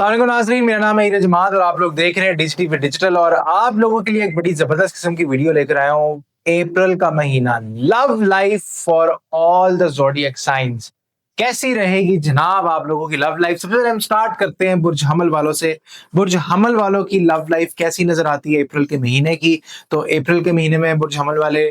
अस्सलामुअलैकुम नाज़रीन, मेरा नाम है ईरज जमात और आप लोग देख रहे हैं डिजिटल पे डिजिटल। और आप लोगों के लिए एक बड़ी जबरदस्त किस्म की वीडियो लेकर आया हूँ। अप्रैल का महीना, love life for all the zodiac science. कैसी रहेगी जनाब आप लोगों की लव लाइफ? सबसे पहले हम स्टार्ट करते हैं बुर्ज हमल वालों से। बुर्ज हमल वालों की लव लाइफ कैसी नजर आती है अप्रैल के महीने की? तो अप्रैल के महीने में बुर्ज हमल वाले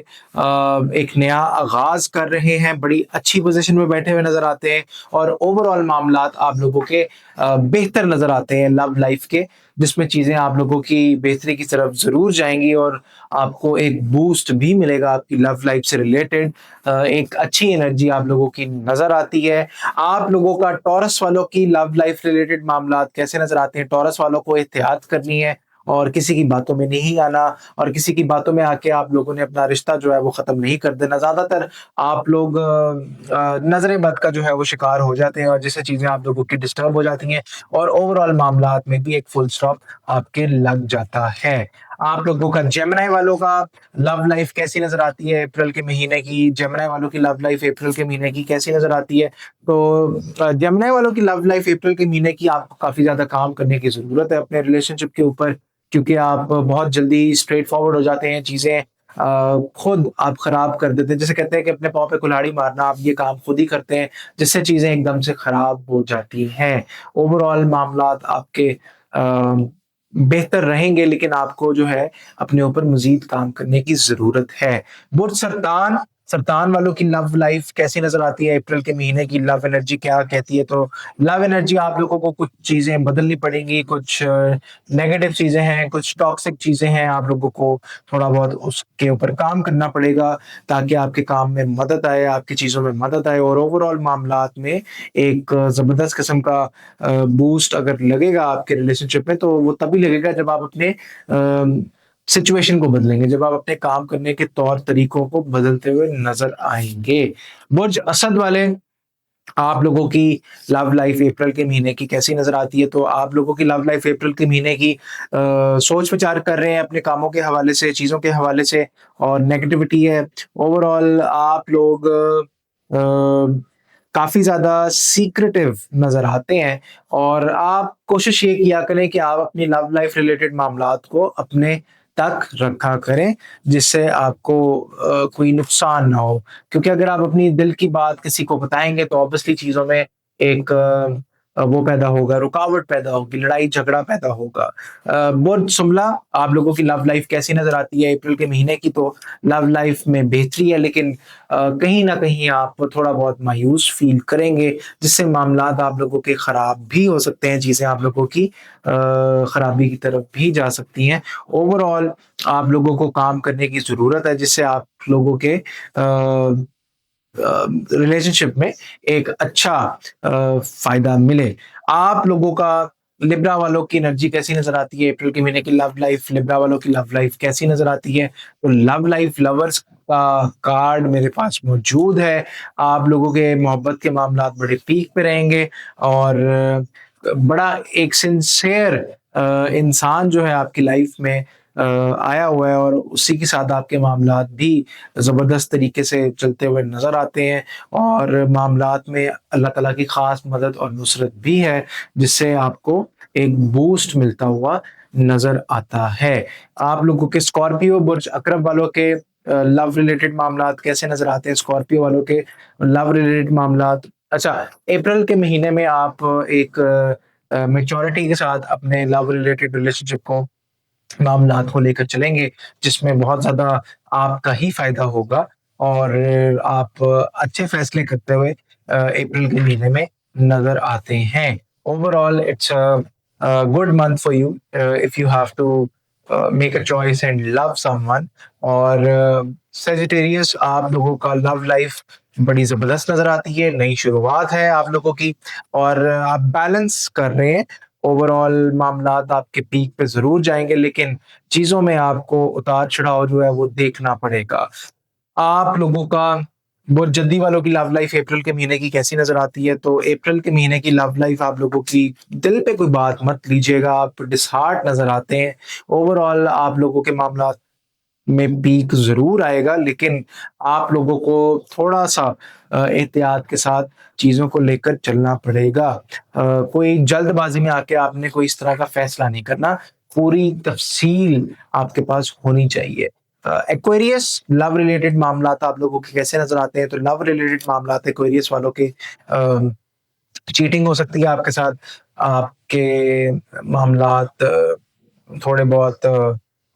एक नया आगाज कर रहे हैं, बड़ी अच्छी पोजीशन में बैठे हुए नजर आते हैं और ओवरऑल मामलात आप लोगों के बेहतर नजर आते हैं लव लाइफ के, जिसमें चीजें आप लोगों की बेहतरी की तरफ जरूर जाएंगी और आपको एक बूस्ट भी मिलेगा आपकी लव लाइफ से रिलेटेड। एक अच्छी एनर्जी आप लोगों की नजर आती है। आप लोगों का टॉरस वालों की लव लाइफ रिलेटेड मामला कैसे नजर आते हैं? टॉरस वालों को एहतियात करनी है और किसी की बातों में नहीं आना, और किसी की बातों में आके आप लोगों ने अपना रिश्ता जो है वो खत्म नहीं कर देना। ज्यादातर आप लोग नजर बद का जो है वो शिकार हो जाते हैं और जिससे चीजें आप लोगों की डिस्टर्ब हो जाती हैं और ओवरऑल मामलात में भी एक फुल स्टॉप आपके लग जाता है। आप लोगों का जेमिनी वालों का लव लाइफ कैसी नजर आती है अप्रैल के महीने की? जेमिनी वालों की लव लाइफ अप्रैल के महीने की कैसी नजर आती है? तो जेमिनी वालों की लव लाइफ अप्रैल के महीने की आपको काफी ज्यादा काम करने की जरूरत है अपने रिलेशनशिप के ऊपर, क्योंकि आप बहुत जल्दी स्ट्रेट फॉरवर्ड हो जाते हैं। चीजें खुद आप खराब कर देते हैं। जैसे कहते हैं कि अपने पाँव पे कुल्हाड़ी मारना, आप ये काम खुद ही करते हैं जिससे चीजें एकदम से खराब हो जाती हैं। ओवरऑल मामलात आपके बेहतर रहेंगे, लेकिन आपको जो है अपने ऊपर मजीद काम करने की जरूरत है। बुर्ज सरतान, सरतान वालों की लव लाइफ कैसी नजर आती है अप्रैल के महीने की? लव एनर्जी क्या कहती है? तो लव एनर्जी आप लोगों को कुछ चीजें बदलनी पड़ेंगी, कुछ नेगेटिव चीजें हैं, कुछ टॉक्सिक चीजें हैं, आप लोगों को थोड़ा बहुत उसके ऊपर काम करना पड़ेगा ताकि आपके काम में मदद आए, आपकी चीजों में मदद आए और ओवरऑल मामलात में एक जबरदस्त किस्म का बूस्ट अगर लगेगा आपके रिलेशनशिप में, तो वो तभी लगेगा जब आप अपने सिचुएशन को बदलेंगे, जब आप अपने काम करने के तौर तरीकों को बदलते हुए नजर आएंगे। बुर्ज असद वाले, आप लोगों की लव लाइफ अप्रैल के महीने की कैसी नजर आती है? तो आप लोगों की लव लाइफ अप्रैल के महीने की सोच विचार कर रहे हैं अपने कामों के हवाले से, चीजों के हवाले से, और नेगेटिविटी है। ओवरऑल आप लोग काफी ज्यादा सीक्रेटिव नजर आते हैं और आप कोशिश ये किया करें कि आप अपनी लव लाइफ रिलेटेड मामलात को अपने तक रखा करें, जिससे आपको कोई नुकसान ना हो। क्योंकि अगर आप अपनी दिल की बात किसी को बताएंगे तो ऑब्वियसली चीजों में एक वो पैदा होगा, रुकावट पैदा होगी, लड़ाई झगड़ा पैदा होगा। बुर्ज सुमला, आप लोगों की लव लाइफ कैसी नजर आती है अप्रैल के महीने की? तो लव लाइफ में बेहतरी है, लेकिन कहीं ना कहीं आप थोड़ा बहुत मायूस फील करेंगे, जिससे मामलात आप लोगों के खराब भी हो सकते हैं, चीजें आप लोगों की खराबी की तरफ भी जा सकती हैं। ओवरऑल आप लोगों को काम करने की जरूरत है, जिससे आप लोगों के रिलेशनशिप में एक अच्छा फायदा मिले। आप लोगों का लिब्रा वालों की एनर्जी कैसी नजर आती है अप्रैल के महीने की? लव लाइफ, लिब्रा वालों की लव लाइफ कैसी नजर आती है? तो लव लाइफ लवर्स का कार्ड मेरे पास मौजूद है। आप लोगों के मोहब्बत के मामलात बड़े पीक पे रहेंगे और बड़ा एक सिंसेयर इंसान जो है आपकी लाइफ में आया हुआ है और उसी के साथ आपके मामलात भी जबरदस्त तरीके से चलते हुए नजर आते हैं और मामलात में अल्लाह ताला की खास मदद और नुसरत भी है, जिससे आपको एक बूस्ट मिलता हुआ नजर आता है। आप लोगों के स्कॉर्पियो बुर्ज अकरब वालों के लव रिलेटेड मामलात कैसे नजर आते हैं? स्कॉर्पियो वालों के लव रिलेटेड मामलात, अच्छा, अप्रैल के महीने में आप एक मेच्योरिटी के साथ अपने लव रिलेटेड रिलेशनशिप को, मामलात को लेकर चलेंगे, जिसमें बहुत ज्यादा आपका ही फायदा होगा और आप अच्छे फैसले करते हुए अप्रैल के महीने में नजर आते हैं। Overall it's good month for you if you have to make a choice and love someone. और सेजिटेरियस, आप लोगों का लव लाइफ बड़ी जबरदस्त नजर आती है, नई शुरुआत है आप लोगों की और आप बैलेंस कर रहे हैं। ओवरऑल मामलात आपके पीक पे जरूर जाएंगे, लेकिन चीजों में आपको उतार चढ़ाव जो है वो देखना पड़ेगा। आप लोगों का बहुत जल्दी वालों की लव लाइफ अप्रैल के महीने की कैसी नजर आती है? तो अप्रैल के महीने की लव लाइफ आप लोगों की, दिल पे कोई बात मत लीजिएगा, आप डिसहार्ट नजर आते हैं। ओवरऑल आप लोगों के मामला में पीक ज़रूर आएगा, लेकिन आप लोगों को थोड़ा-सा एहतियात के साथ चीज़ों को लेकर चलना पड़ेगा। कोई जल्दबाज़ी में आके आपने कोई इस तरह का फ़ैसला नहीं करना, पूरी तफ़सील आपके पास होनी चाहिए। एक्वेरियस लव रिलेटेड मामलात आप लोगों के कैसे नज़र आते हैं? तो लव रिलेटेड मामलात एक्वेरियस वालों के चीटिंग हो सकती है आपके साथ, आपके मामलात थोड़े बहुत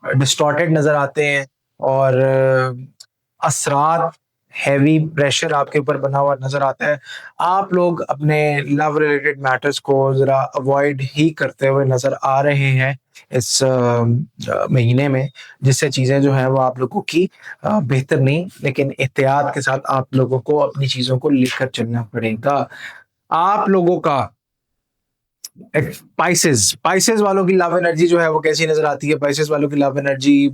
डिस्टॉर्टेड नज़र आते हैं और असरात हैवी प्रेशर आपके ऊपर बना हुआ नज़र आता है। आप लोग अपने लव रिलेटेड मैटर्स को ज़रा अवॉइड ही करते हुए नज़र आ रहे हैं इस महीने में, जिससे चीज़ें जो हैं वो आप लोगों की बेहतर नहीं, लेकिन एहतियात के साथ आप लोगों को अपनी चीज़ों को लेकर चलना पड़ेगा। आप लोगों का स्पाइसेस स्पाइसेस वालों की लव एनर्जी जो है वो कैसी नजर आती है? स्पाइसेस वालों की लव एनर्जी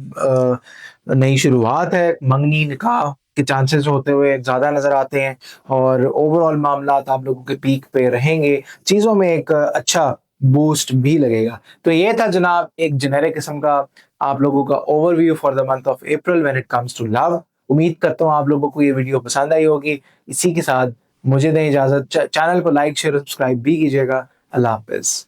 नई शुरुआत है, मंगनी निकाह के चांसेस होते हुए ज्यादा नजर आते हैं और ओवरऑल मामलात आप लोगों के पीक पे रहेंगे, चीजों में एक अच्छा बूस्ट भी लगेगा। तो ये था जनाब एक जेनेरिक किस्म का आप लोगों का overview for the month of April when it comes to love. उम्मीद करता हूँ आप लोगों को ये वीडियो पसंद आई होगी। इसी के साथ मुझे दें इजाजत, चैनल को लाइक शेयर सब्सक्राइब भी कीजिएगा। अल्लाह हाफिज।